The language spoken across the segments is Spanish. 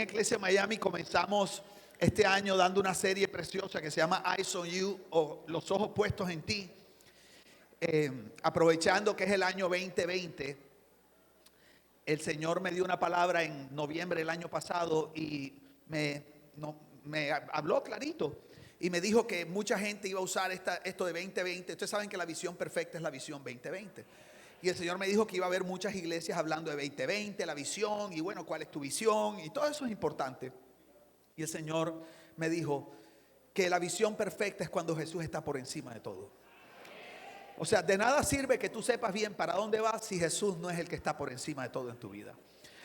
en Iglesia Miami comenzamos este año dando una serie preciosa que se llama Eyes on You, o Los Ojos Puestos en Ti. Aprovechando que es el año 2020, el Señor me dio una palabra en noviembre del año pasado y me habló clarito y me dijo que mucha gente iba a usar esto de 2020. Ustedes saben que la visión perfecta es la visión 2020. Y el Señor me dijo que iba a haber muchas iglesias hablando de 2020, la visión, y bueno, ¿cuál es tu visión? Y todo eso es importante. Y el Señor me dijo que la visión perfecta es cuando Jesús está por encima de todo. O sea, de nada sirve que tú sepas bien para dónde vas si Jesús no es el que está por encima de todo en tu vida.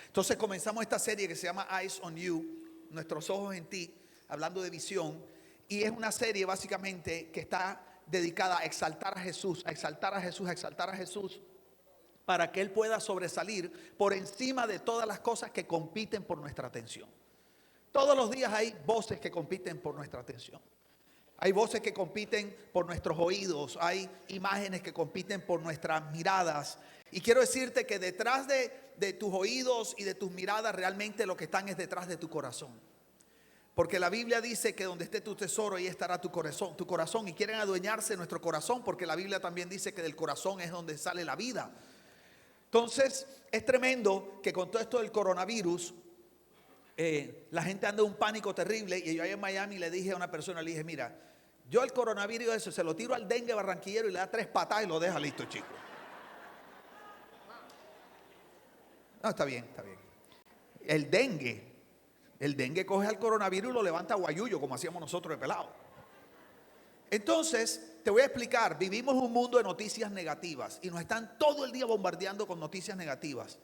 Entonces comenzamos esta serie que se llama Eyes on You, Nuestros Ojos en Ti, hablando de visión. Y es una serie básicamente que está dedicada a exaltar a Jesús, a exaltar a Jesús, a exaltar a Jesús, para que Él pueda sobresalir por encima de todas las cosas que compiten por nuestra atención. Todos los días hay voces que compiten por nuestra atención. Hay voces que compiten por nuestros oídos. Hay imágenes que compiten por nuestras miradas. Y quiero decirte que detrás de tus oídos y de tus miradas realmente lo que están es detrás de tu corazón. Porque la Biblia dice que donde esté tu tesoro, ahí estará tu corazón. Y quieren adueñarse de nuestro corazón, porque la Biblia también dice que del corazón es donde sale la vida. Entonces es tremendo que con todo esto del coronavirus la gente anda en un pánico terrible. Y yo ahí en Miami le dije a una persona, le dije, mira, yo el coronavirus eso se lo tiro al dengue barranquillero y le da 3 patadas y lo deja listo, chico. No, está bien, está bien. El dengue coge al coronavirus y lo levanta a guayuyo, como hacíamos nosotros de pelado. Entonces, te voy a explicar, vivimos un mundo de noticias negativas y nos están todo el día bombardeando con noticias negativas.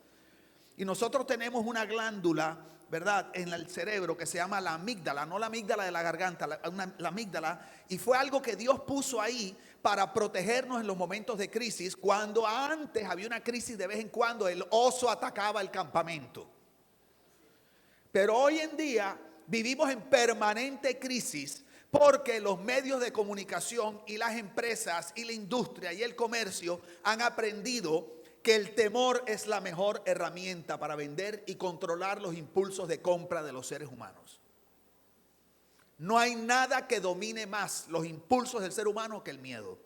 Y nosotros tenemos una glándula, ¿verdad?, en el cerebro que se llama la amígdala, no la amígdala de la garganta, la amígdala. Y fue algo que Dios puso ahí para protegernos en los momentos de crisis. Cuando antes había una crisis de vez en cuando, el oso atacaba el campamento. Pero hoy en día vivimos en permanente crisis porque los medios de comunicación y las empresas y la industria y el comercio han aprendido que el temor es la mejor herramienta para vender y controlar los impulsos de compra de los seres humanos. No hay nada que domine más los impulsos del ser humano que el miedo.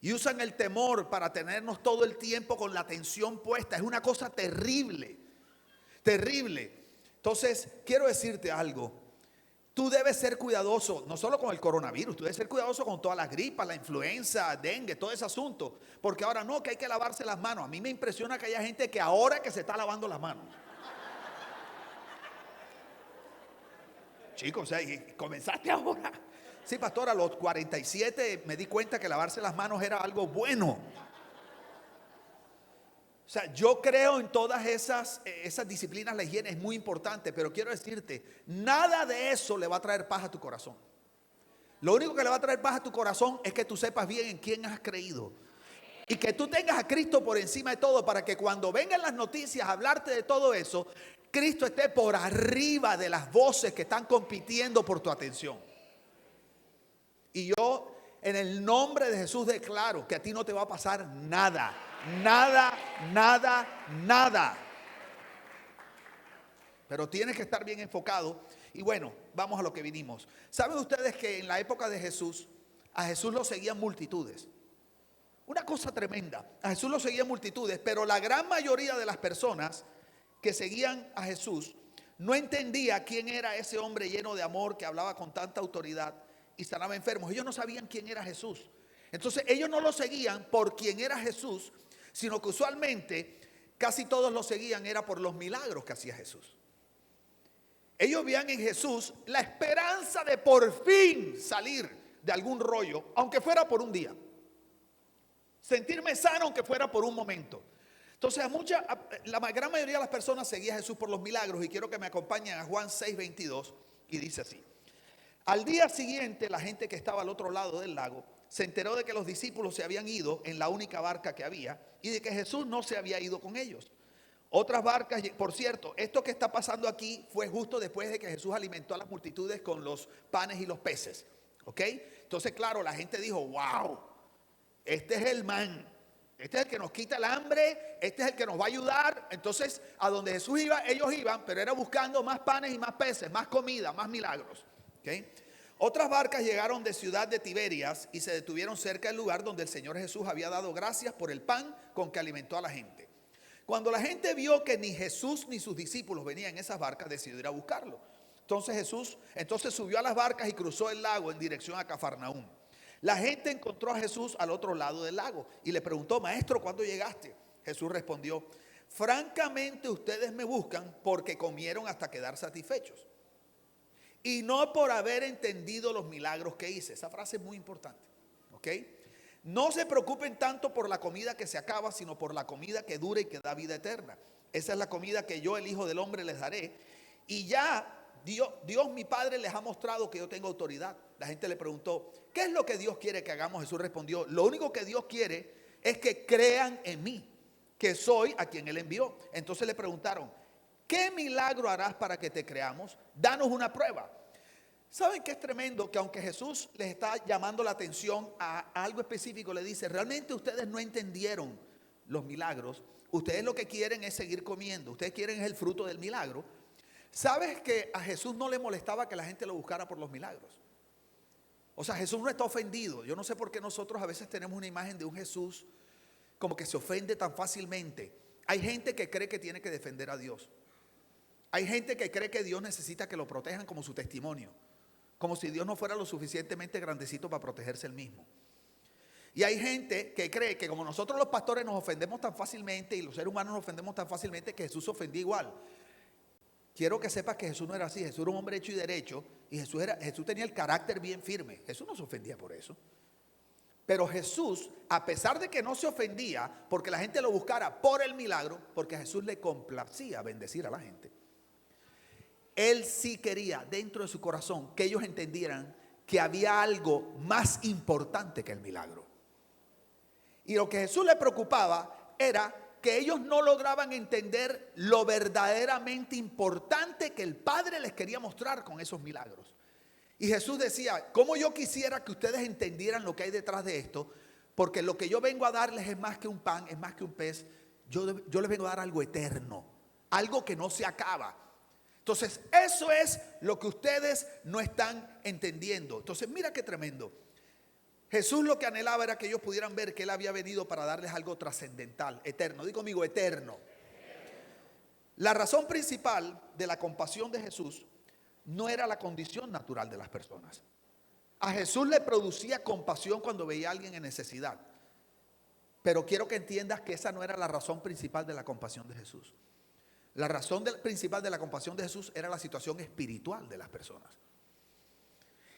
Y usan el temor para tenernos todo el tiempo con la atención puesta. Es una cosa terrible, terrible. Entonces, quiero decirte algo. Tú debes ser cuidadoso, no solo con el coronavirus, tú debes ser cuidadoso con todas las gripas, la influenza, dengue, todo ese asunto. Porque ahora no, que hay que lavarse las manos. A mí me impresiona que haya gente que ahora que se está lavando las manos. Chicos, o sea, y comenzaste ahora. Sí, pastor, a los 47 me di cuenta que lavarse las manos era algo bueno. O sea, yo creo en todas esas disciplinas, la higiene es muy importante, pero quiero decirte, nada de eso le va a traer paz a tu corazón. Lo único que le va a traer paz a tu corazón es que tú sepas bien en quién has creído. Y que tú tengas a Cristo por encima de todo, para que cuando vengan las noticias a hablarte de todo eso, Cristo esté por arriba de las voces que están compitiendo por tu atención. Y yo, en el nombre de Jesús, declaro que a ti no te va a pasar nada. Nada, nada, nada. Pero tienes que estar bien enfocado. Y bueno, vamos a lo que vinimos. ¿Saben ustedes que en la época de Jesús, a Jesús lo seguían multitudes? Una cosa tremenda. A Jesús lo seguían multitudes, pero la gran mayoría de las personas que seguían a Jesús no entendía quién era ese hombre lleno de amor que hablaba con tanta autoridad y sanaba enfermos. Ellos no sabían quién era Jesús. Entonces ellos no lo seguían por quién era Jesús, sino que usualmente casi todos lo seguían era por los milagros que hacía Jesús. Ellos veían en Jesús la esperanza de por fin salir de algún rollo, aunque fuera por un día. Sentirme sano aunque fuera por un momento. Entonces la gran mayoría de las personas seguía a Jesús por los milagros. Y quiero que me acompañen a Juan 6:22 y dice así: al día siguiente, la gente que estaba al otro lado del lago se enteró de que los discípulos se habían ido en la única barca que había y de que Jesús no se había ido con ellos. Otras barcas, por cierto, esto que está pasando aquí fue justo después de que Jesús alimentó a las multitudes con los panes y los peces. ¿Ok? Entonces, claro, la gente dijo, wow, este es el man, Este es el que nos quita el hambre, este es el que nos va a ayudar. Entonces, a donde Jesús iba, ellos iban, pero era buscando más panes y más peces, más comida, más milagros. ¿Okay? Otras barcas llegaron de ciudad de Tiberias y se detuvieron cerca del lugar donde el Señor Jesús había dado gracias por el pan con que alimentó a la gente. Cuando la gente vio que ni Jesús ni sus discípulos venían en esas barcas, decidió ir a buscarlo. Entonces subió a las barcas y cruzó el lago en dirección a Cafarnaúm. La gente encontró a Jesús al otro lado del lago y le preguntó: Maestro, ¿cuándo llegaste? Jesús respondió: francamente ustedes me buscan porque comieron hasta quedar satisfechos y no por haber entendido los milagros que hice. Esa frase es muy importante, ¿ok? No se preocupen tanto por la comida que se acaba, sino por la comida que dura y que da vida eterna. Esa es la comida que yo, el Hijo del Hombre, les daré. Y ya Dios mi Padre les ha mostrado que yo tengo autoridad. La gente le preguntó: ¿qué es lo que Dios quiere que hagamos? Jesús respondió: lo único que Dios quiere es que crean en mí, que soy a quien Él envió. Entonces le preguntaron: ¿qué milagro harás para que te creamos? Danos una prueba. ¿Saben qué es tremendo? Que aunque Jesús les está llamando la atención a algo específico, le dice: realmente ustedes no entendieron los milagros. Ustedes lo que quieren es seguir comiendo. Ustedes quieren es el fruto del milagro. ¿Sabes que a Jesús no le molestaba que la gente lo buscara por los milagros? O sea, Jesús no está ofendido. Yo no sé por qué nosotros a veces tenemos una imagen de un Jesús como que se ofende tan fácilmente. Hay gente que cree que tiene que defender a Dios. Hay gente que cree que Dios necesita que lo protejan como su testimonio, como si Dios no fuera lo suficientemente grandecito para protegerse él mismo. Y hay gente que cree que como nosotros los pastores nos ofendemos tan fácilmente y los seres humanos nos ofendemos tan fácilmente, que Jesús se ofendía igual. Quiero que sepas que Jesús no era así. Jesús era un hombre hecho y derecho, y Jesús tenía el carácter bien firme. Jesús no se ofendía por eso. Pero Jesús, a pesar de que no se ofendía porque la gente lo buscara por el milagro, porque a Jesús le complacía bendecir a la gente, Él sí quería dentro de su corazón que ellos entendieran que había algo más importante que el milagro. Y lo que a Jesús le preocupaba era que ellos no lograban entender lo verdaderamente importante que el Padre les quería mostrar con esos milagros. Y Jesús decía: ¿cómo yo quisiera que ustedes entendieran lo que hay detrás de esto? Porque lo que yo vengo a darles es más que un pan, es más que un pez. Yo les vengo a dar algo eterno, algo que no se acaba. Entonces, eso es lo que ustedes no están entendiendo. Entonces, mira qué tremendo. Jesús lo que anhelaba era que ellos pudieran ver que Él había venido para darles algo trascendental, eterno. Digo conmigo, eterno. La razón principal de la compasión de Jesús no era la condición natural de las personas. A Jesús le producía compasión cuando veía a alguien en necesidad. Pero quiero que entiendas que esa no era la razón principal de la compasión de Jesús. La razón principal de la compasión de Jesús era la situación espiritual de las personas.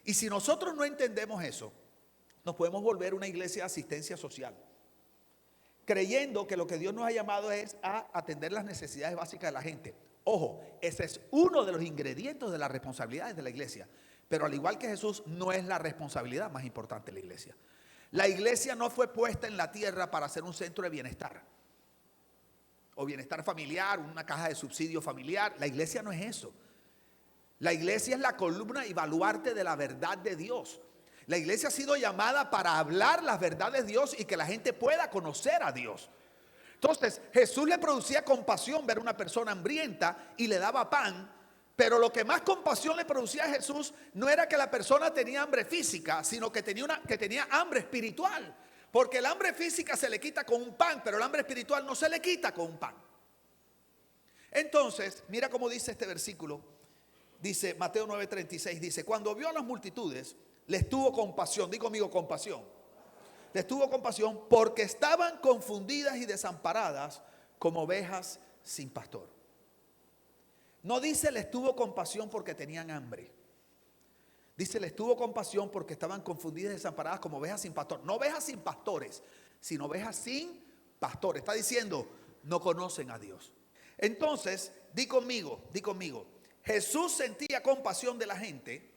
Y si nosotros no entendemos eso, nos podemos volver una iglesia de asistencia social, creyendo que lo que Dios nos ha llamado es a atender las necesidades básicas de la gente. Ojo, ese es uno de los ingredientes de las responsabilidades de la iglesia. Pero al igual que Jesús, no es la responsabilidad más importante de la iglesia. La iglesia no fue puesta en la tierra para ser un centro de bienestar o bienestar familiar, una caja de subsidio familiar. La iglesia no es eso. La iglesia es la columna y baluarte de la verdad de Dios. La iglesia ha sido llamada para hablar las verdades de Dios y que la gente pueda conocer a Dios. Entonces, Jesús le producía compasión ver a una persona hambrienta y le daba pan. Pero lo que más compasión le producía a Jesús no era que la persona tenía hambre física, sino que tenía hambre espiritual. Porque el hambre física se le quita con un pan, pero el hambre espiritual no se le quita con un pan. Entonces, mira cómo dice este versículo. Dice Mateo 9:36, dice: cuando vio a las multitudes, les tuvo compasión. Digo conmigo, compasión. Les tuvo compasión porque estaban confundidas y desamparadas como ovejas sin pastor. No dice les tuvo compasión porque tenían hambre. Dice les tuvo compasión porque estaban confundidas y desamparadas como ovejas sin pastor. No ovejas sin pastores, sino ovejas sin pastor. Está diciendo, no conocen a Dios. Entonces, di conmigo. Jesús sentía compasión de la gente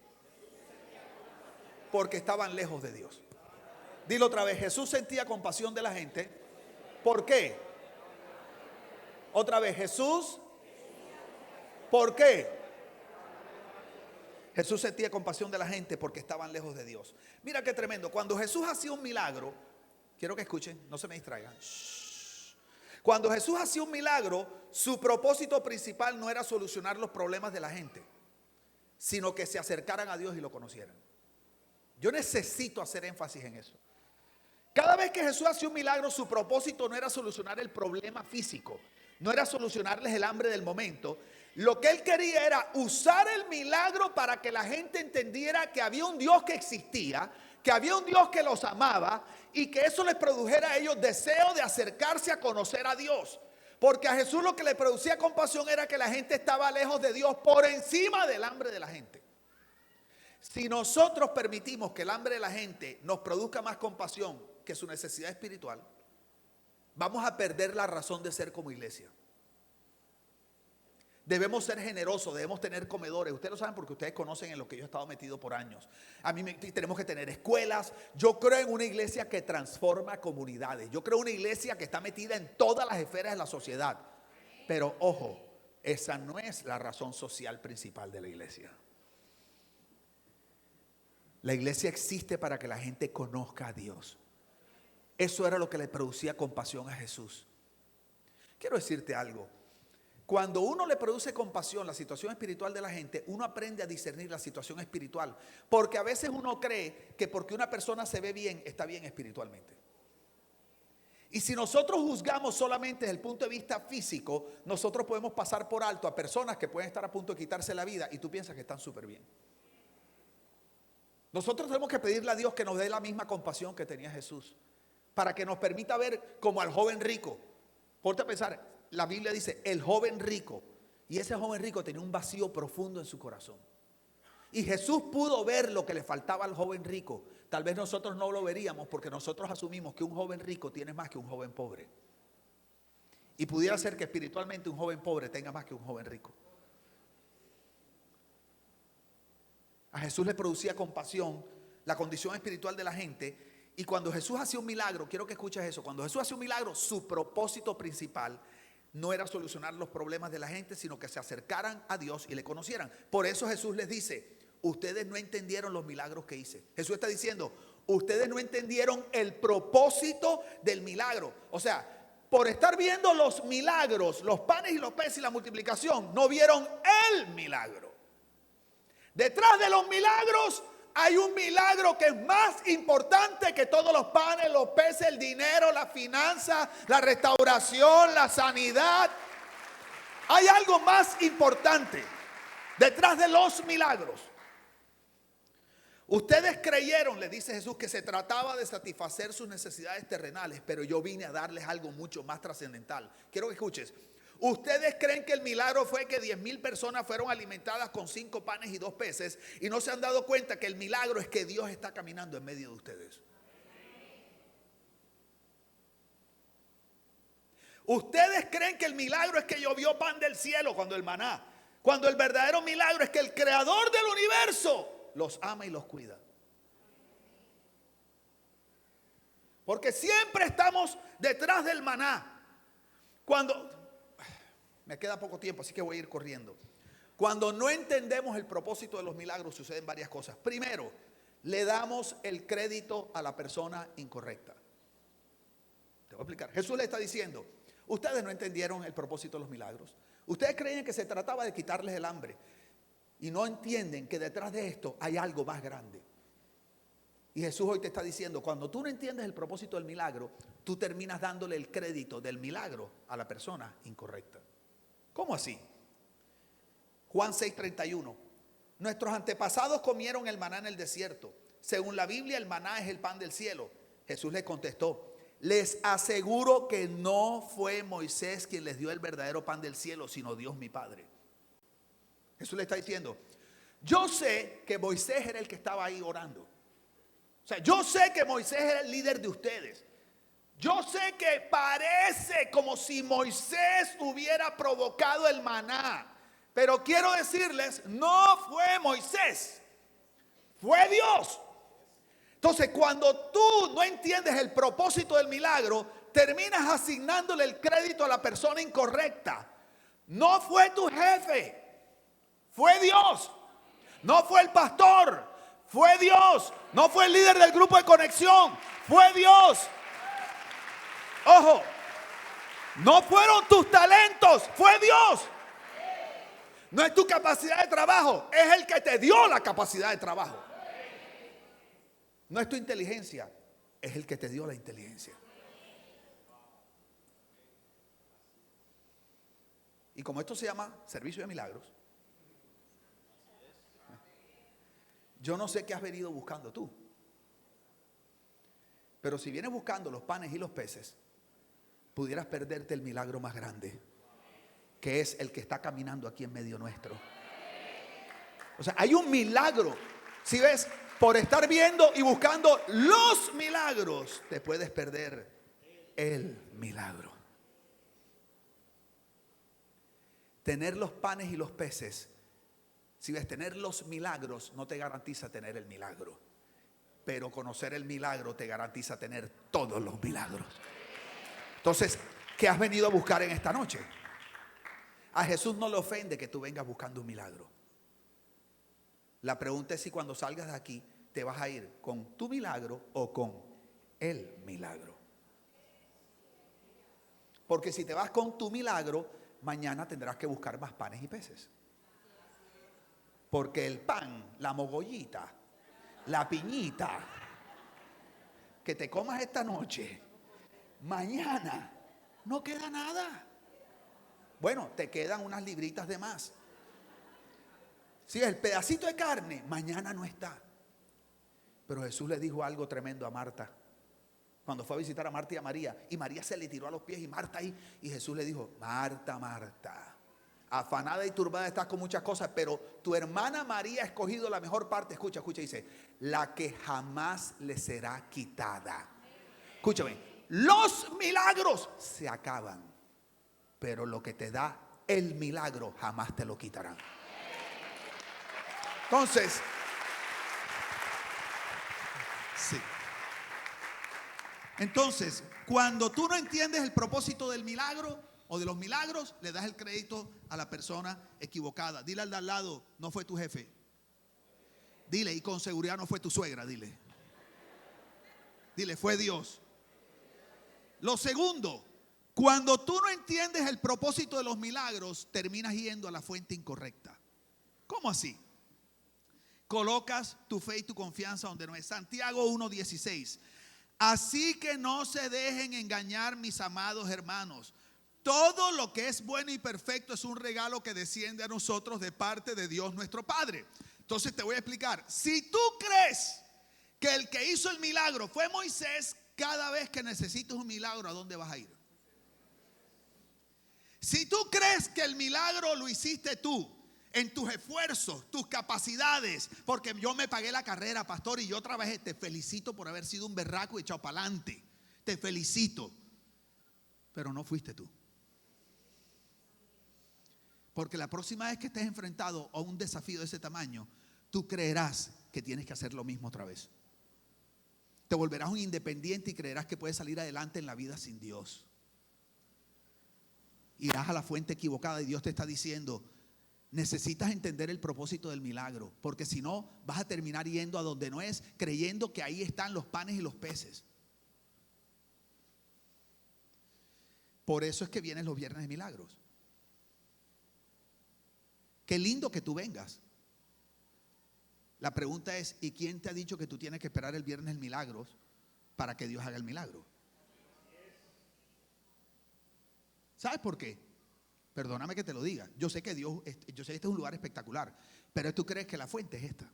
porque estaban lejos de Dios. Dilo otra vez, Jesús sentía compasión de la gente. ¿Por qué? Otra vez, Jesús. ¿Por qué? Jesús sentía compasión de la gente porque estaban lejos de Dios. Mira qué tremendo. Cuando Jesús hacía un milagro, Quiero que escuchen, no se me distraigan. Shh. Cuando Jesús hacía un milagro, su propósito principal no era solucionar los problemas de la gente, sino que se acercaran a Dios y lo conocieran. Yo necesito hacer énfasis en eso. Cada vez que Jesús hacía un milagro, su propósito no era solucionar el problema físico, no era solucionarles el hambre del momento. Lo que él quería era usar el milagro para que la gente entendiera que había un Dios que existía, que había un Dios que los amaba y que eso les produjera a ellos deseo de acercarse a conocer a Dios. Porque a Jesús lo que le producía compasión era que la gente estaba lejos de Dios por encima del hambre de la gente. Si nosotros permitimos que el hambre de la gente nos produzca más compasión que su necesidad espiritual, vamos a perder la razón de ser como iglesia. Debemos ser generosos, debemos tener comedores. Ustedes lo saben porque ustedes conocen en lo que yo he estado metido por años. Tenemos que tener escuelas. Yo creo en una iglesia que transforma comunidades. Yo creo en una iglesia que está metida en todas las esferas de la sociedad. Pero ojo, esa no es la razón social principal de la iglesia. La iglesia existe para que la gente conozca a Dios. Eso era lo que le producía compasión a Jesús. Quiero decirte algo. Cuando uno le produce compasión la situación espiritual de la gente, uno aprende a discernir la situación espiritual. Porque a veces uno cree que porque una persona se ve bien, está bien espiritualmente. Y si nosotros juzgamos solamente desde el punto de vista físico, nosotros podemos pasar por alto a personas que pueden estar a punto de quitarse la vida y tú piensas que están súper bien. Nosotros tenemos que pedirle a Dios que nos dé la misma compasión que tenía Jesús, para que nos permita ver como al joven rico. Ponte a pensar, la Biblia dice el joven rico, y ese joven rico tenía un vacío profundo en su corazón. Y Jesús pudo ver lo que le faltaba al joven rico. Tal vez nosotros no lo veríamos porque nosotros asumimos que un joven rico tiene más que un joven pobre. Y pudiera ser que espiritualmente un joven pobre tenga más que un joven rico. A Jesús le producía compasión la condición espiritual de la gente. Y cuando Jesús hacía un milagro, quiero que escuches eso. Cuando Jesús hacía un milagro, su propósito principal no era solucionar los problemas de la gente, sino que se acercaran a Dios y le conocieran. Por eso Jesús les dice, ustedes no entendieron los milagros que hice. Jesús está diciendo, ustedes no entendieron el propósito del milagro. O sea, por estar viendo los milagros, los panes y los peces y la multiplicación, no vieron el milagro. Detrás de los milagros hay un milagro que es más importante que todos los panes, los peces, el dinero, la finanza, la restauración, la sanidad. Hay algo más importante detrás de los milagros. Ustedes creyeron, le dice Jesús, que se trataba de satisfacer sus necesidades terrenales, pero yo vine a darles algo mucho más trascendental. Quiero que escuches. Ustedes creen que el milagro fue que 10,000 personas fueron alimentadas con 5 panes y 2 peces y no se han dado cuenta que el milagro es que Dios está caminando en medio de ustedes. Ustedes creen que el milagro es que llovió pan del cielo cuando el maná, cuando el verdadero milagro es que el creador del universo los ama y los cuida. Porque siempre estamos detrás del maná. Me queda poco tiempo, así que voy a ir corriendo. Cuando no entendemos el propósito de los milagros, suceden varias cosas. Primero, le damos el crédito a la persona incorrecta. Te voy a explicar. Jesús le está diciendo, ustedes no entendieron el propósito de los milagros. Ustedes creían que se trataba de quitarles el hambre y no entienden que detrás de esto hay algo más grande. Y Jesús hoy te está diciendo, cuando tú no entiendes el propósito del milagro, tú terminas dándole el crédito del milagro a la persona incorrecta. ¿Cómo así? Juan 6:31. Nuestros antepasados comieron el maná en el desierto. Según la Biblia, el maná es el pan del cielo. Jesús les contestó, les aseguro que no fue Moisés quien les dio el verdadero pan del cielo, sino Dios mi Padre. Jesús le está diciendo, yo sé que Moisés era el que estaba ahí orando. O sea, yo sé que Moisés era el líder de ustedes. Yo sé que parece como si Moisés hubiera provocado el maná. Pero quiero decirles, no fue Moisés, fue Dios. Entonces, cuando tú no entiendes el propósito del milagro, terminas asignándole el crédito a la persona incorrecta. No fue tu jefe, fue Dios. No fue el pastor, fue Dios. No fue el líder del grupo de conexión, fue Dios. Ojo, no fueron tus talentos, fue Dios. No es tu capacidad de trabajo, es el que te dio la capacidad de trabajo. No es tu inteligencia, es el que te dio la inteligencia. Y como esto se llama servicio de milagros, yo no sé qué has venido buscando tú. Pero si vienes buscando los panes y los peces, pudieras perderte el milagro más grande, que es el que está caminando aquí en medio nuestro. O sea, hay un milagro. Si ves, por estar viendo y buscando los milagros, te puedes perder el milagro. Tener los panes y los peces, si ves, tener los milagros no te garantiza tener el milagro. Pero conocer el milagro te garantiza tener todos los milagros. Entonces, ¿qué has venido a buscar en esta noche? A Jesús no le ofende que tú vengas buscando un milagro. La pregunta es si cuando salgas de aquí te vas a ir con tu milagro o con el milagro. Porque si te vas con tu milagro, mañana tendrás que buscar más panes y peces. Porque el pan, la mogollita, la piñita que te comas esta noche, mañana no queda nada. Bueno, te quedan unas libritas de más. Si el pedacito de carne, mañana no está. Pero Jesús le dijo algo tremendo a Marta cuando fue a visitar a Marta y a María. Y María se le tiró a los pies y Marta ahí. Y Jesús le dijo: Marta, Marta, afanada y turbada estás con muchas cosas, pero tu hermana María ha escogido la mejor parte. Escucha, escucha, dice: la que jamás le será quitada. Escúchame, los milagros se acaban, pero lo que te da el milagro jamás te lo quitarán. Entonces, sí. Entonces, cuando tú no entiendes el propósito del milagro o de los milagros, le das el crédito a la persona equivocada. Dile al de al lado: no fue tu jefe. Dile, y con seguridad no fue tu suegra, dile. Dile, fue Dios. Lo segundo, cuando tú no entiendes el propósito de los milagros, terminas yendo a la fuente incorrecta. ¿Cómo así? Colocas tu fe y tu confianza donde no es. Santiago 1:16. Así que no se dejen engañar, mis amados hermanos. Todo lo que es bueno y perfecto es un regalo que desciende a nosotros de parte de Dios nuestro Padre. Entonces te voy a explicar. Si tú crees que el que hizo el milagro fue Moisés, cada vez que necesites un milagro, ¿a dónde vas a ir? Si tú crees que el milagro lo hiciste tú, en tus esfuerzos, tus capacidades, porque yo me pagué la carrera, pastor, y yo trabajé, te felicito por haber sido un berraco y echado para adelante. Te felicito. Pero no fuiste tú. Porque la próxima vez que estés enfrentado a un desafío de ese tamaño, tú creerás que tienes que hacer lo mismo otra vez. Te volverás un independiente y creerás que puedes salir adelante en la vida sin Dios. Irás a la fuente equivocada y Dios te está diciendo: necesitas entender el propósito del milagro, porque si no vas a terminar yendo a donde no es, creyendo que ahí están los panes y los peces. Por eso es que vienen los viernes de milagros. Qué lindo que tú vengas. La pregunta es: ¿y quién te ha dicho que tú tienes que esperar el viernes de milagros para que Dios haga el milagro? ¿Sabes por qué? Perdóname que te lo diga. Yo sé que yo sé que este es un lugar espectacular, pero tú crees que la fuente es esta.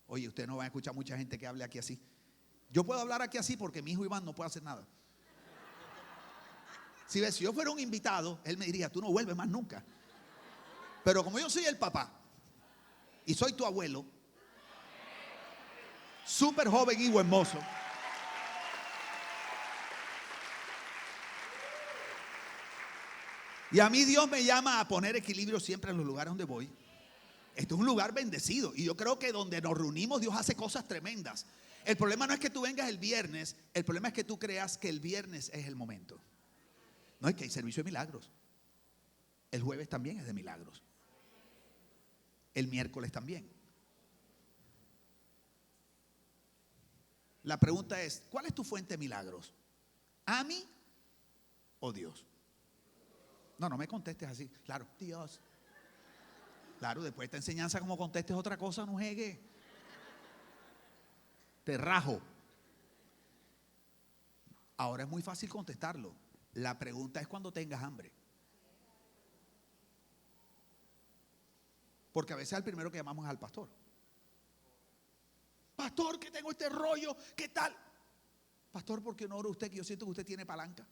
Oye, ustedes no van a escuchar mucha gente que hable aquí así. Yo puedo hablar aquí así porque mi hijo Iván no puede hacer nada. Si yo fuera un invitado, él me diría: tú no vuelves más nunca. Pero como yo soy el papá y soy tu abuelo, súper joven y buen mozo, y a mí Dios me llama a poner equilibrio siempre en los lugares donde voy. Este es un lugar bendecido y yo creo que donde nos reunimos Dios hace cosas tremendas. El problema no es que tú vengas el viernes, el problema es que tú creas que el viernes es el momento. No, es que hay servicio de milagros. El jueves también es de milagros. El miércoles también. La pregunta es, ¿cuál es tu fuente de milagros? ¿Ami o Dios? No, no me contestes así. Claro, Dios. Claro, después de esta enseñanza, como contestes otra cosa, no jegue. Te rajo. Ahora es muy fácil contestarlo. La pregunta es cuando tengas hambre. Porque a veces al primero que llamamos es al pastor. Pastor, que tengo este rollo, ¿qué tal? Pastor, ¿por qué no ora usted? Que yo siento que usted tiene palanca.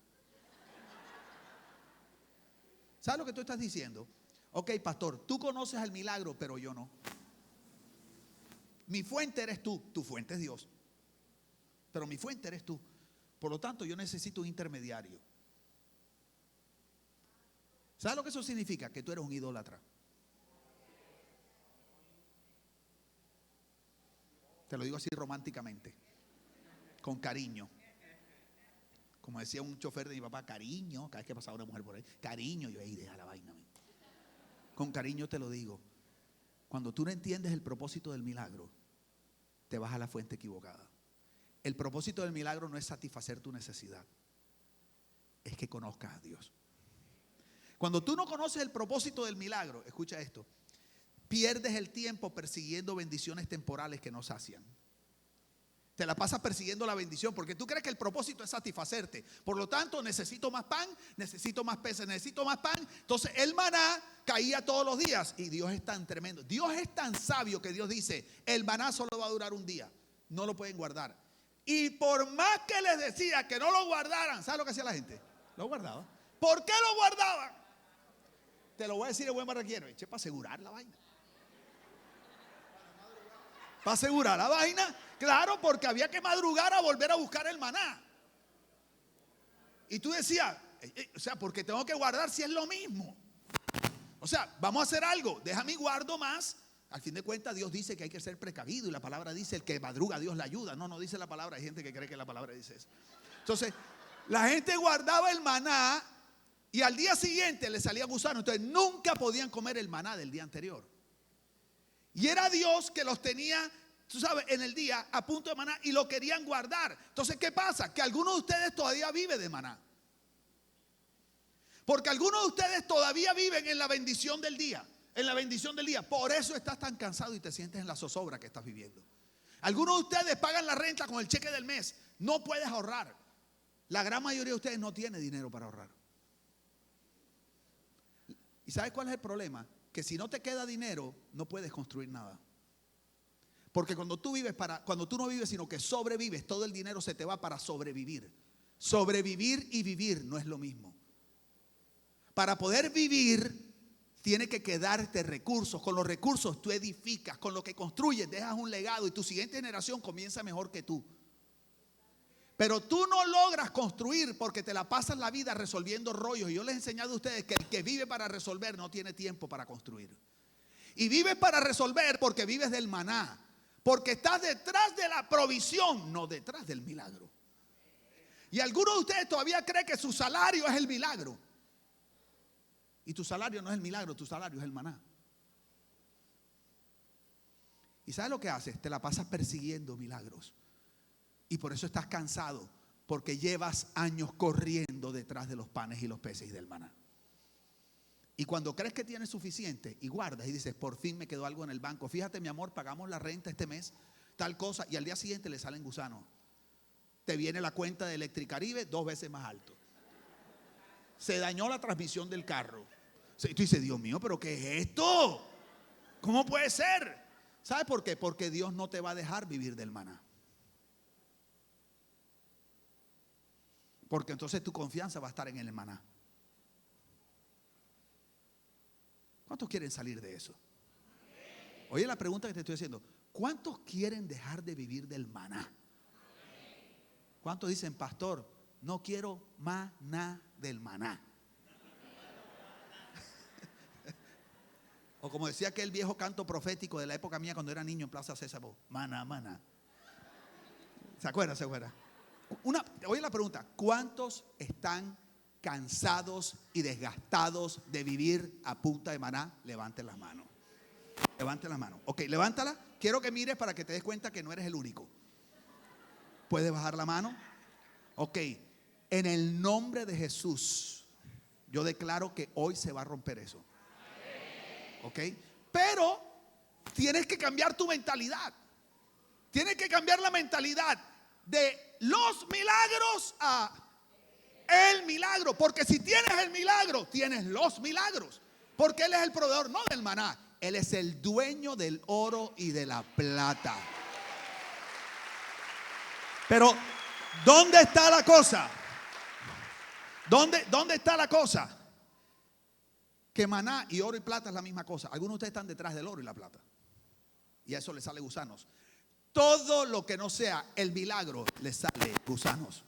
¿Sabes lo que tú estás diciendo? Ok, pastor, tú conoces el milagro, pero yo no. Mi fuente eres tú, tu fuente es Dios. Pero mi fuente eres tú. Por lo tanto, yo necesito un intermediario. ¿Sabes lo que eso significa? Que tú eres un idólatra. Te lo digo así románticamente, con cariño. Como decía un chofer de mi papá, cariño, cada vez que pasaba una mujer por ahí, cariño, yo ahí deja la vaina. Con cariño te lo digo. Cuando tú no entiendes el propósito del milagro, te vas a la fuente equivocada. El propósito del milagro no es satisfacer tu necesidad, es que conozcas a Dios. Cuando tú no conoces el propósito del milagro, escucha esto, pierdes el tiempo persiguiendo bendiciones temporales que no sacian. Te la pasas persiguiendo la bendición porque tú crees que el propósito es satisfacerte. Por lo tanto, necesito más pan, necesito más peces, necesito más pan. Entonces el maná caía todos los días y Dios es tan tremendo. Dios es tan sabio que Dios dice, el maná solo va a durar un día, no lo pueden guardar. Y por más que les decía que no lo guardaran, ¿sabes lo que hacía la gente? Lo guardaba. ¿Por qué lo guardaban? Te lo voy a decir de buen barraquero, eche para asegurar la vaina. Para asegurar la vaina, claro, porque había que madrugar a volver a buscar el maná. Y tú decías, o sea, porque tengo que guardar si es lo mismo. O sea, vamos a hacer algo, déjame guardo más. Al fin de cuentas, Dios dice que hay que ser precavido y la palabra dice, el que madruga, Dios le ayuda. No, no dice la palabra, hay gente que cree que la palabra dice eso. Entonces, la gente guardaba el maná y al día siguiente le salía gusano. Entonces, nunca podían comer el maná del día anterior. Y era Dios que los tenía, tú sabes, en el día a punto de maná y lo querían guardar. Entonces, ¿qué pasa? Que algunos de ustedes todavía viven de maná. Porque algunos de ustedes todavía viven en la bendición del día. En la bendición del día. Por eso estás tan cansado y te sientes en la zozobra que estás viviendo. Algunos de ustedes pagan la renta con el cheque del mes. No puedes ahorrar. La gran mayoría de ustedes no tiene dinero para ahorrar. ¿Y sabes cuál es el problema? Que si no te queda dinero, no puedes construir nada. Porque cuando tú no vives, sino que sobrevives, todo el dinero se te va para sobrevivir. Sobrevivir y vivir no es lo mismo. Para poder vivir, tiene que quedarte recursos. Con los recursos tú edificas, con lo que construyes, dejas un legado y tu siguiente generación comienza mejor que tú. Pero tú no logras construir porque te la pasas la vida resolviendo rollos. Y yo les he enseñado a ustedes que el que vive para resolver no tiene tiempo para construir. Y vives para resolver porque vives del maná. Porque estás detrás de la provisión, no detrás del milagro. Y algunos de ustedes todavía creen que su salario es el milagro. Y tu salario no es el milagro, tu salario es el maná. ¿Y sabes lo que haces? Te la pasas persiguiendo milagros. Y por eso estás cansado, porque llevas años corriendo detrás de los panes y los peces y del maná. Y cuando crees que tienes suficiente y guardas y dices, por fin me quedó algo en el banco. Fíjate, mi amor, pagamos la renta este mes, tal cosa, y al día siguiente le salen gusanos. Te viene la cuenta de Electricaribe 2 veces más alto. Se dañó la transmisión del carro. Y tú dices, Dios mío, ¿pero qué es esto? ¿Cómo puede ser? ¿Sabes por qué? Porque Dios no te va a dejar vivir del maná. Porque entonces tu confianza va a estar en el maná. ¿Cuántos quieren salir de eso? Oye la pregunta que te estoy haciendo. ¿Cuántos quieren dejar de vivir del maná? ¿Cuántos dicen, pastor, no quiero maná del maná? O como decía aquel viejo canto profético de la época mía cuando era niño en Plaza Sésamo, maná, maná. ¿Se acuerda? ¿Se acuerda? Oye la pregunta, ¿cuántos están cansados y desgastados de vivir a punta de maná? Levanten las manos. Levanten las manos. Ok, levántala. Quiero que mires para que te des cuenta que no eres el único. ¿Puede bajar la mano? Ok, en el nombre de Jesús, yo declaro que hoy se va a romper eso. Ok, pero tienes que cambiar tu mentalidad. Tienes que cambiar la mentalidad de los milagros a el milagro. Porque si tienes el milagro, tienes los milagros. Porque Él es el proveedor, no del maná. Él es el dueño del oro y de la plata. Pero ¿dónde está la cosa? ¿Dónde está la cosa? Que maná y oro y plata es la misma cosa. Algunos de ustedes están detrás del oro y la plata, y a eso le sale gusanos. Todo lo que no sea el milagro le sale gusanos.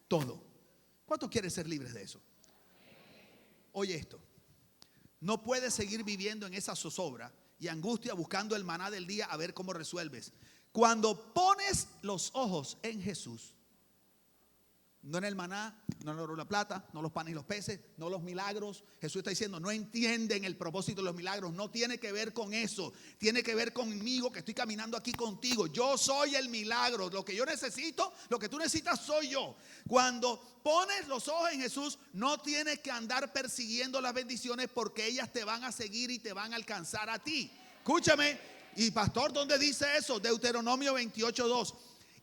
Todo. ¿Cuántos quieren ser libres de eso? Oye esto. No puedes seguir viviendo en esa zozobra y angustia buscando el maná del día a ver cómo resuelves. Cuando pones los ojos en Jesús, no en el maná, no en el oro y la plata, no los panes y los peces, no los milagros. Jesús está diciendo, no entienden el propósito de los milagros. No tiene que ver con eso. Tiene que ver conmigo, que estoy caminando aquí contigo. Yo soy el milagro. Lo que yo necesito, lo que tú necesitas soy yo. Cuando pones los ojos en Jesús, no tienes que andar persiguiendo las bendiciones, porque ellas te van a seguir y te van a alcanzar a ti. Escúchame. Y pastor, ¿dónde dice eso? Deuteronomio 28:2.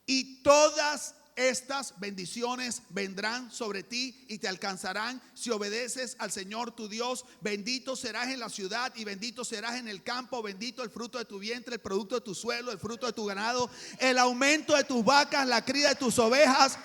Y todas estas bendiciones vendrán sobre ti y te alcanzarán si obedeces al Señor tu Dios. Bendito serás en la ciudad y bendito serás en el campo. Bendito el fruto de tu vientre, el producto de tu suelo, el fruto de tu ganado, el aumento de tus vacas, la cría de tus ovejas.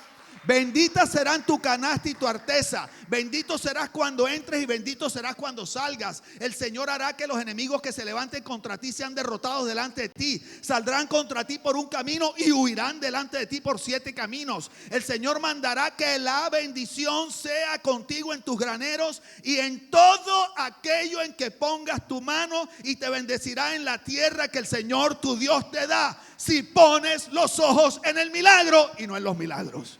Benditas serán tu canasta y tu arteza. Bendito serás cuando entres y bendito serás cuando salgas. El Señor hará que los enemigos que se levanten contra ti sean derrotados delante de ti. Saldrán contra ti por un camino y huirán delante de ti por 7 caminos. El Señor mandará que la bendición sea contigo en tus graneros y en todo aquello en que pongas tu mano, y te bendecirá en la tierra que el Señor tu Dios te da, si pones los ojos en el milagro y no en los milagros.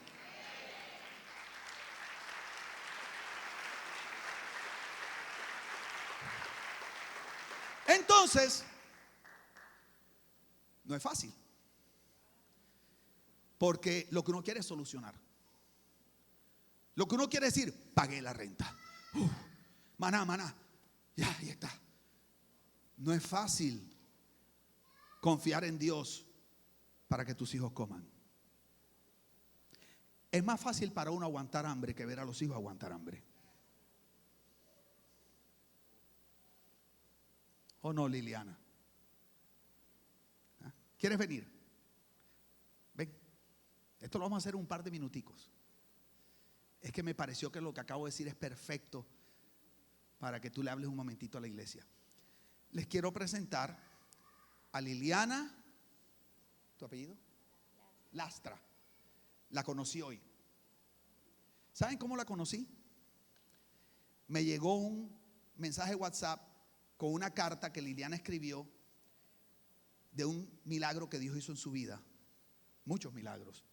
Entonces, no es fácil, porque lo que uno quiere es solucionar. Lo que uno quiere decir, pagué la renta. Maná, ya, ahí está. No es fácil confiar en Dios para que tus hijos coman. Es más fácil para uno aguantar hambre que ver a los hijos aguantar hambre. ¿O no, Liliana? ¿Quieres venir? Ven. Esto lo vamos a hacer en un par de minuticos. Es que me pareció que lo que acabo de decir es perfecto para que tú le hables un momentito a la iglesia. Les quiero presentar a Liliana. ¿Tu apellido? Lastra. La conocí hoy. ¿Saben cómo la conocí? Me llegó un mensaje de WhatsApp con una carta que Liliana escribió de un milagro que Dios hizo en su vida. Muchos milagros.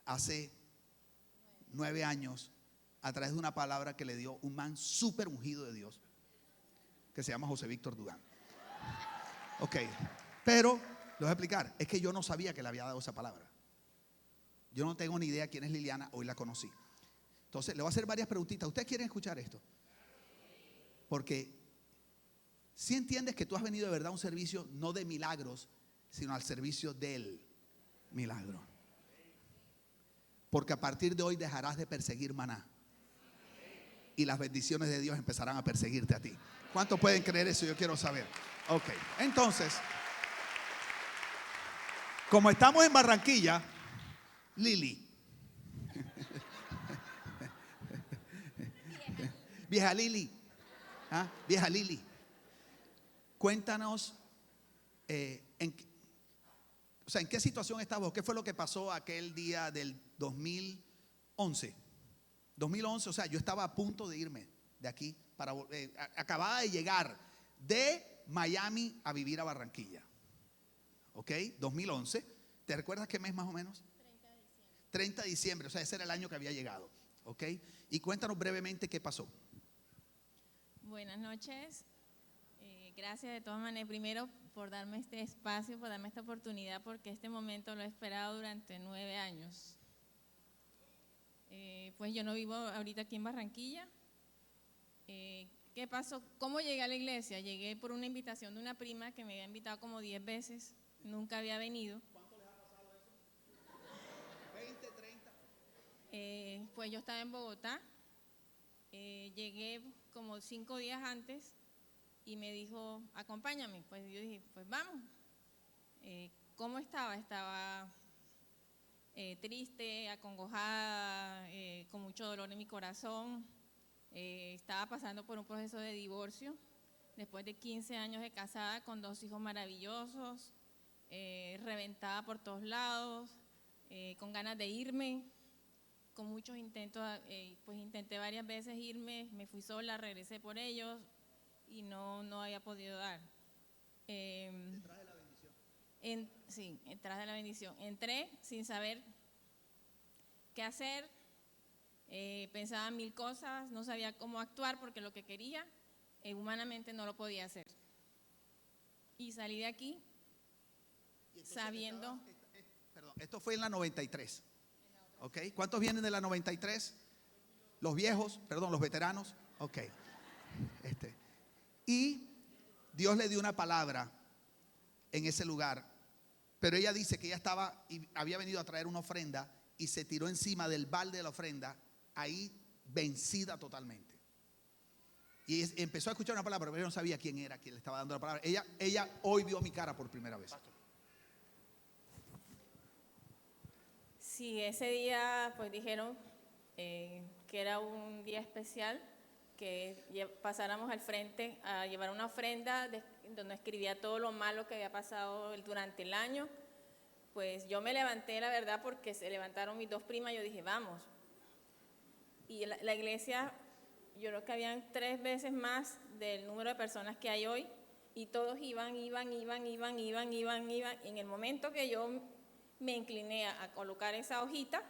Hace 9 años, a través de una palabra que le dio un man súper ungido de Dios, que se llama José Víctor Dugán. Ok, pero lo voy a explicar. Es que yo no sabía que le había dado esa palabra. Yo no tengo ni idea quién es Liliana. Hoy la conocí. Entonces le voy a hacer varias preguntitas. ¿Ustedes quieren escuchar esto? Porque si entiendes que tú has venido de verdad a un servicio no de milagros, sino al servicio del milagro. Porque a partir de hoy dejarás de perseguir maná y las bendiciones de Dios empezarán a perseguirte a ti. ¿Cuántos pueden creer eso? Yo quiero saber. Ok, entonces, como estamos en Barranquilla, Lili, vieja Lili, vieja Lili, cuéntanos ¿en qué situación estabas? ¿Qué fue lo que pasó aquel día del 2011? 2011, o sea, yo estaba a punto de irme de aquí para acababa de llegar de Miami a vivir a Barranquilla. ¿Ok? 2011. ¿Te recuerdas qué mes más o menos? 30 de diciembre, o sea, ese era el año que había llegado. ¿Ok? Y cuéntanos brevemente qué pasó. Buenas noches. Gracias de todas maneras. Primero, por darme este espacio, por darme esta oportunidad, porque este momento lo he esperado durante 9 años. Pues yo no vivo ahorita aquí en Barranquilla. ¿Qué pasó? ¿Cómo llegué a la iglesia? Llegué por una invitación de una prima que me había invitado como 10 veces, nunca había venido. ¿Cuánto les ha pasado eso? 20, 30. Pues yo estaba en Bogotá, llegué como 5 días antes y me dijo, acompáñame. Pues yo dije, pues vamos. ¿Cómo estaba? Estaba triste, acongojada, con mucho dolor en mi corazón. Estaba pasando por un proceso de divorcio, después de 15 años de casada con 2 hijos maravillosos, reventada por todos lados, con ganas de irme, con muchos intentos, pues intenté varias veces irme, me fui sola, regresé por ellos y no había podido dar. Detrás de la bendición. Sí, detrás de la bendición. Entré sin saber qué hacer. Pensaba en 1000 cosas, no sabía cómo actuar porque lo que quería humanamente no lo podía hacer. Y salí de aquí sabiendo… Perdón, esto fue en la 93. ¿Ok? ¿Cuántos vienen de la 93? Los viejos, perdón, los veteranos. Ok. Y Dios le dio una palabra en ese lugar. Pero ella dice que ella estaba y había venido a traer una ofrenda y se tiró encima del balde de la ofrenda, ahí vencida totalmente. Y empezó a escuchar una palabra, pero ella no sabía quién era quien le estaba dando la palabra. Ella hoy vio mi cara por primera vez. Sí, ese día pues dijeron que era un día especial, que pasáramos al frente a llevar una ofrenda donde escribía todo lo malo que había pasado durante el año. Pues yo me levanté, la verdad, porque se levantaron mis 2 primas, yo dije, vamos. Y la iglesia, yo creo que habían 3 veces más del número de personas que hay hoy, y todos iban. Y en el momento que yo me incliné a colocar esa hojita,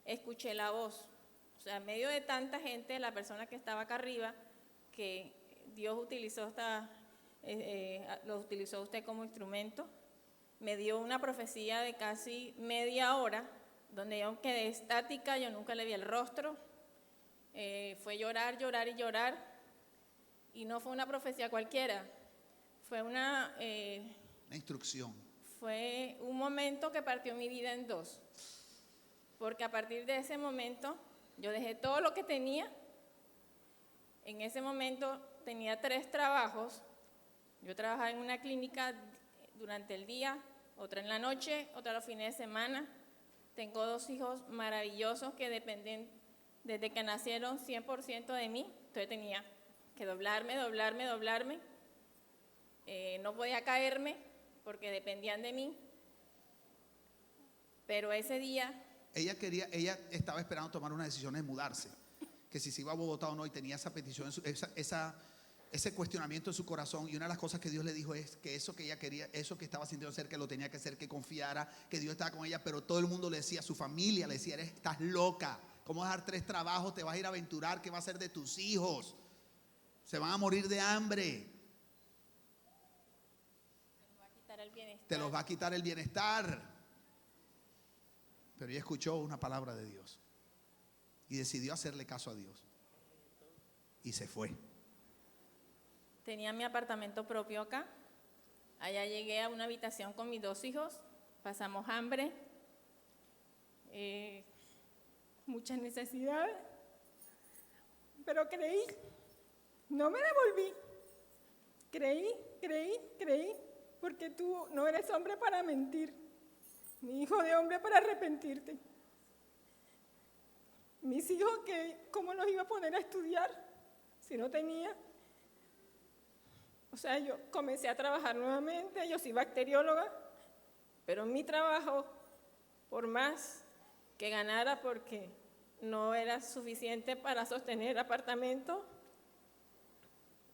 escuché la voz. O sea, en medio de tanta gente, la persona que estaba acá arriba, que Dios utilizó lo utilizó usted como instrumento, me dio una profecía de casi media hora, donde yo quedé estática, yo nunca le vi el rostro. Fue llorar, y no fue una profecía cualquiera, fue una instrucción. Fue un momento que partió mi vida en 2, porque a partir de ese momento yo dejé todo lo que tenía. En ese momento tenía 3 trabajos. Yo trabajaba en una clínica durante el día, otra en la noche, otra los fines de semana. Tengo 2 hijos maravillosos que dependen desde que nacieron 100% de mí. Entonces tenía que doblarme. No podía caerme porque dependían de mí. Pero ese día… Ella estaba esperando tomar una decisión de mudarse, que si se iba a Bogotá o no, y tenía esa petición, ese cuestionamiento en su corazón. Y una de las cosas que Dios le dijo es que eso que ella quería, eso que estaba sintiendo hacer, que lo tenía que hacer, que confiara, que Dios estaba con ella. Pero todo el mundo le decía, su familia le decía, estás loca, ¿cómo vas a dar 3 trabajos? Te vas a ir a aventurar, ¿qué va a hacer de tus hijos? Se van a morir de hambre. Te los va a quitar el bienestar. Pero ella escuchó una palabra de Dios y decidió hacerle caso a Dios y se fue. Tenía mi apartamento propio acá. Allá llegué a una habitación con mis 2 hijos, pasamos hambre, muchas necesidades, pero creí, no me devolví. Creí, porque tú no eres hombre para mentir, ni hijo de hombre para arrepentirte. Mis hijos, ¿cómo los iba a poner a estudiar si no tenía? O sea, yo comencé a trabajar nuevamente, yo soy bacterióloga, pero mi trabajo, por más que ganara, porque no era suficiente para sostener el apartamento,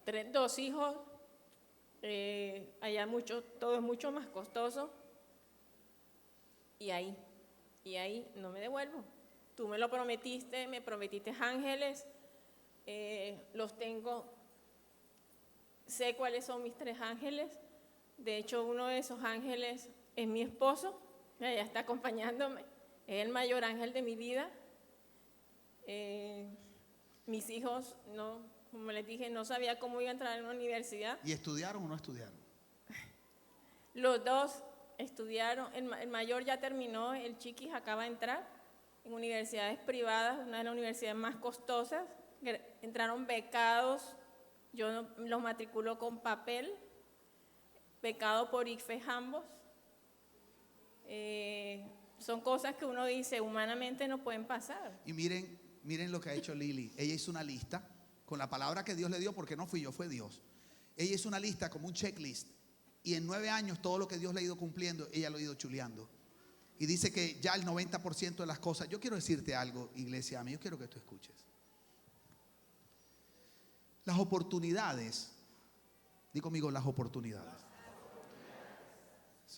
2 hijos, allá todo es mucho más costoso, y ahí no me devuelvo. Tú me lo prometiste, me prometiste ángeles, los tengo, sé cuáles son mis 3 ángeles, De hecho, uno de esos ángeles es mi esposo, ella está acompañándome, es el mayor ángel de mi vida. Mis hijos, no, como les dije, no sabía cómo iba a entrar en una universidad. ¿Y estudiaron o no estudiaron? Los dos estudiaron, el mayor ya terminó, el chiquis acaba de entrar en universidades privadas, una de las universidades más costosas. Entraron becados, yo los matriculo con papel, becado por ICFES ambos. Son cosas que uno dice, humanamente no pueden pasar. Y miren lo que ha hecho Lili. Ella hizo una lista con la palabra que Dios le dio, porque no fui yo, fue Dios. Ella hizo una lista como un checklist. Y en 9 años todo lo que Dios le ha ido cumpliendo, ella lo ha ido chuleando. Y dice que ya el 90% de las cosas. Yo quiero decirte algo, iglesia, a mí yo quiero que tú escuches. Las oportunidades, di conmigo, las oportunidades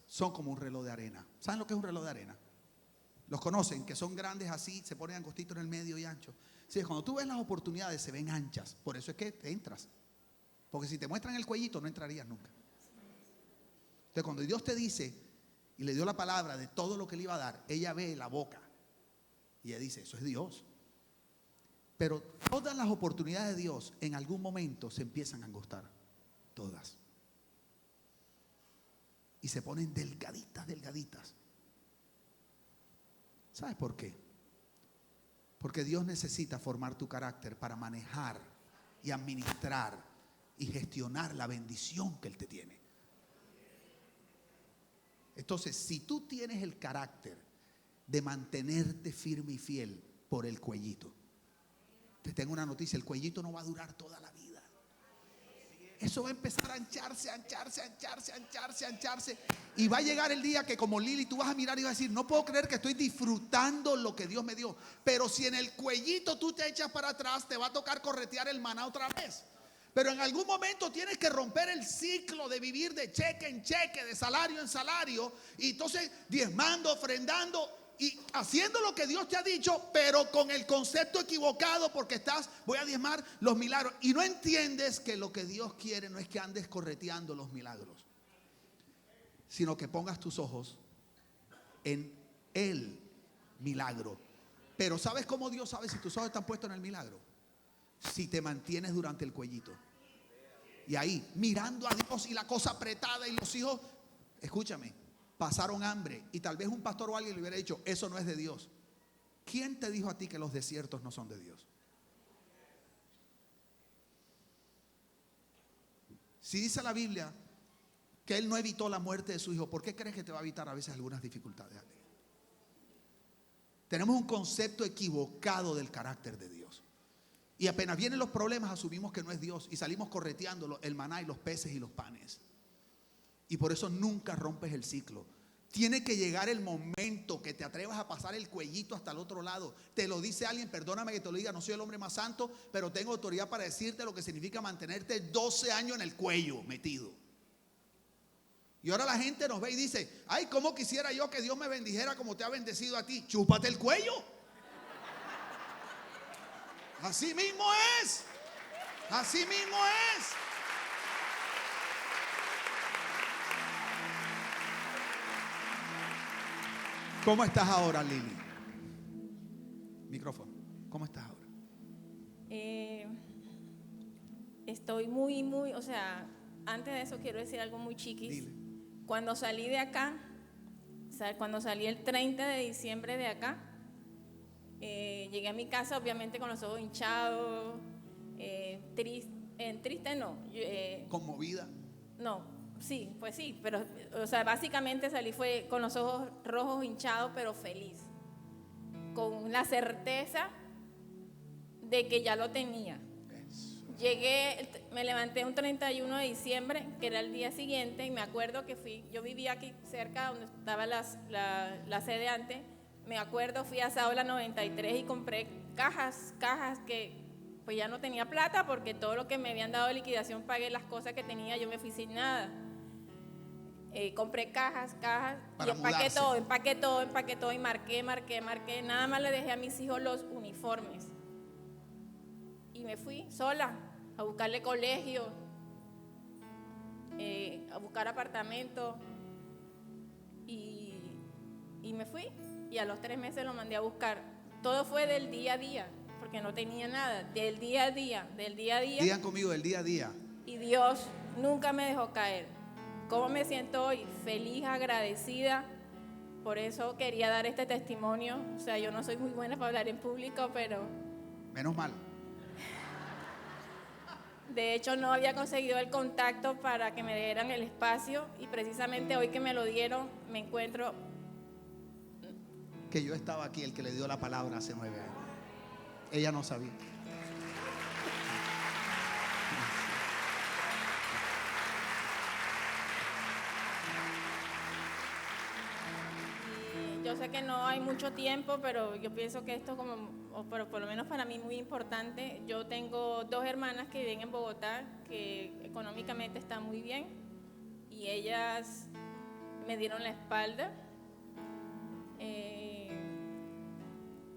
son como un reloj de arena. ¿Saben lo que es un reloj de arena? Los conocen, que son grandes así, se ponen angostitos en el medio y anchos. Sí, cuando tú ves las oportunidades se ven anchas, por eso es que entras. Porque si te muestran el cuellito no entrarías nunca. Entonces cuando Dios te dice y le dio la palabra de todo lo que le iba a dar, ella ve la boca y ella dice, eso es Dios. Pero todas las oportunidades de Dios en algún momento se empiezan a angostar, todas. Y se ponen delgaditas, delgaditas. ¿Sabes por qué? Porque Dios necesita formar tu carácter para manejar y administrar y gestionar la bendición que Él te tiene. Entonces, si tú tienes el carácter de mantenerte firme y fiel por el cuellito, te tengo una noticia, el cuellito no va a durar toda la vida. Eso va a empezar a ancharse, ancharse, ancharse, ancharse, ancharse. Y va a llegar el día que como Lili tú vas a mirar y vas a decir, no puedo creer que estoy disfrutando lo que Dios me dio. Pero si en el cuellito tú te echas para atrás, te va a tocar corretear el maná otra vez. Pero en algún momento tienes que romper el ciclo de vivir de cheque en cheque, de salario en salario. Y entonces diezmando, ofrendando y haciendo lo que Dios te ha dicho, pero con el concepto equivocado, porque voy a diezmar los milagros. Y no entiendes que lo que Dios quiere no es que andes correteando los milagros, sino que pongas tus ojos en el milagro. Pero ¿sabes cómo Dios sabe si tus ojos están puestos en el milagro? Si te mantienes durante el cuellito. Y ahí, mirando a Dios y la cosa apretada y los hijos, escúchame, pasaron hambre y tal vez un pastor o alguien le hubiera dicho, eso no es de Dios. ¿Quién te dijo a ti que los desiertos no son de Dios? Si dice la Biblia que Él no evitó la muerte de su hijo, ¿por qué crees que te va a evitar a veces algunas dificultades a ti? Tenemos un concepto equivocado del carácter de Dios. Y apenas vienen los problemas, asumimos que no es Dios y salimos correteando el maná y los peces y los panes. Y por eso nunca rompes el ciclo. Tiene que llegar el momento que te atrevas a pasar el cuellito hasta el otro lado. Te lo dice alguien, perdóname que te lo diga, no soy el hombre más santo, pero tengo autoridad para decirte lo que significa mantenerte 12 años en el cuello metido. Y ahora la gente nos ve y dice, ay, ¿cómo quisiera yo que Dios me bendijera como te ha bendecido a ti? Chúpate el cuello. Así mismo es. Así mismo es. ¿Cómo estás ahora, Lili? Micrófono. ¿Cómo estás ahora? Estoy muy, o sea, antes de eso quiero decir algo muy chiquis. Dile. Cuando salí de acá, o sea, cuando salí el 30 de diciembre de acá, llegué a mi casa obviamente con los ojos hinchados, triste no. ¿Conmovida? No, sí, pues sí, pero o sea, básicamente salí fue con los ojos rojos hinchados, pero feliz, con la certeza de que ya lo tenía. Llegué, me levanté un 31 de diciembre, que era el día siguiente, y me acuerdo que yo vivía aquí cerca donde estaba la sede antes. Me acuerdo, fui a Saola 93 y compré cajas que pues ya no tenía plata porque todo lo que me habían dado de liquidación pagué las cosas que tenía, yo me fui sin nada. Compré cajas para y empaqué todo y marqué, nada más le dejé a mis hijos los uniformes y me fui sola a buscarle colegio a buscar apartamento y me fui. Y a los 3 meses lo mandé a buscar. Todo fue del día a día, porque no tenía nada. Del día a día, del día a día. Digan conmigo, del día a día. Y Dios nunca me dejó caer. ¿Cómo me siento hoy? Feliz, agradecida. Por eso quería dar este testimonio. O sea, yo no soy muy buena para hablar en público, pero Menos mal. de hecho no había conseguido el contacto para que me dieran el espacio. Y precisamente hoy que me lo dieron, me encuentro. Que yo estaba aquí, el que le dio la palabra hace 9 años. Ella no sabía. Y yo sé que no hay mucho tiempo, pero yo pienso que esto pero por lo menos para mí muy importante. Yo tengo 2 hermanas que viven en Bogotá, que económicamente están muy bien, y ellas me dieron la espalda.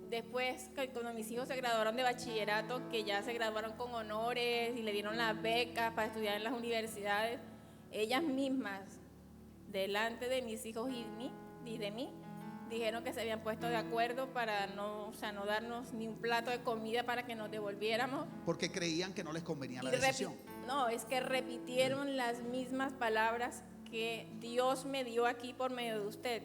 Después, cuando mis hijos se graduaron de bachillerato, que ya se graduaron con honores y le dieron las becas para estudiar en las universidades, ellas mismas, delante de mis hijos y de mí, dijeron que se habían puesto de acuerdo para no darnos ni un plato de comida para que nos devolviéramos. Porque creían que no les convenía la Y decisión. no, es que repitieron las mismas palabras que Dios me dio aquí por medio de usted.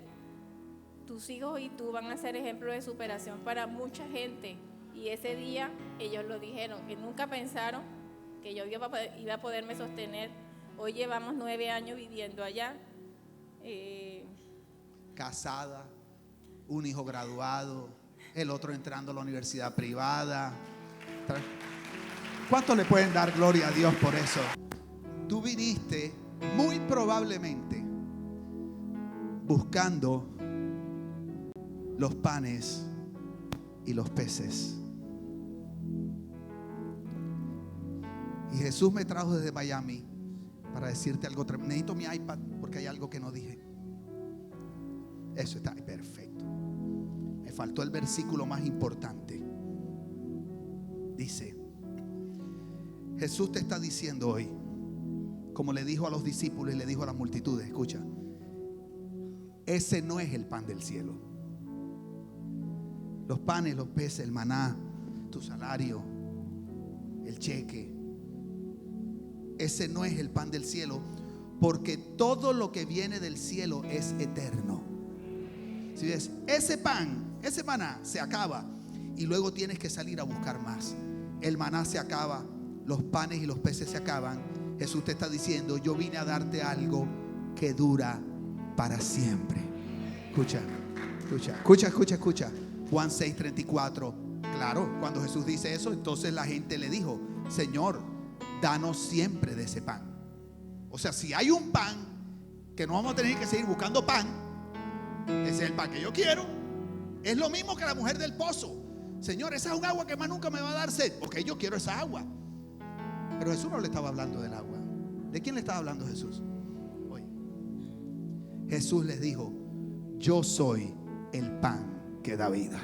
Tus hijos y tú van a ser ejemplo de superación para mucha gente. Y ese día ellos lo dijeron, que nunca pensaron que yo iba a poderme sostener. Hoy llevamos 9 años viviendo allá. Casada, un hijo graduado, el otro entrando a la universidad privada. ¿Cuánto le pueden dar gloria a Dios por eso? Tú viniste muy probablemente buscando los panes y los peces. Y Jesús me trajo desde Miami para decirte algo tremendo. Necesito mi iPad porque hay algo que no dije. Eso está perfecto. Me faltó el versículo más importante. Dice: Jesús te está diciendo hoy, como le dijo a los discípulos y le dijo a las multitudes, escucha, ese no es el pan del cielo. Los panes, los peces, el maná, tu salario, el cheque, ese no es el pan del cielo, porque todo lo que viene del cielo es eterno. Si ves, ese pan, ese maná se acaba y luego tienes que salir a buscar más. El maná se acaba, los panes y los peces se acaban. Jesús te está diciendo: yo vine a darte algo que dura para siempre. Escucha, escucha, escucha, escucha, escucha. Juan 6:34. Claro, cuando Jesús dice eso, entonces la gente le dijo: Señor, danos siempre de ese pan. O sea, si hay un pan, que no vamos a tener que seguir buscando pan, ese es el pan que yo quiero. Es lo mismo que la mujer del pozo. Señor, esa es un agua que más nunca me va a dar sed. Ok, yo quiero esa agua. Pero Jesús no le estaba hablando del agua. ¿De quién le estaba hablando Jesús? Hoy Jesús les dijo: yo soy el pan que da vida.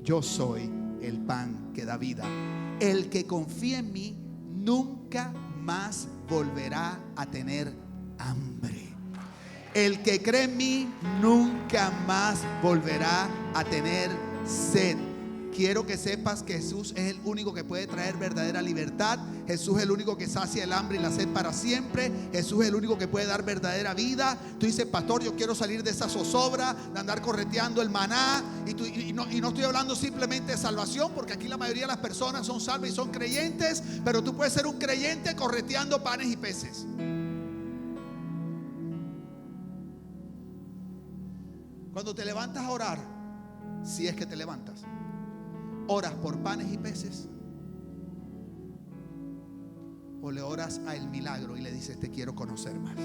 Yo soy el pan que da vida. El que confía en mí nunca más volverá a tener hambre. El que cree en mí nunca más volverá a tener sed. Quiero que sepas que Jesús es el único que puede traer verdadera libertad. Jesús es el único que sacia el hambre y la sed para siempre. Jesús es el único que puede dar verdadera vida. Tú dices: pastor, yo quiero salir de esa zozobra de andar correteando el maná. Y no estoy hablando simplemente de salvación, porque aquí la mayoría de las personas son salvas y son creyentes. Pero tú puedes ser un creyente correteando panes y peces. Cuando te levantas a orar, si es que te levantas, ¿oras por panes y peces? ¿O le oras a el milagro y le dices: te quiero conocer más?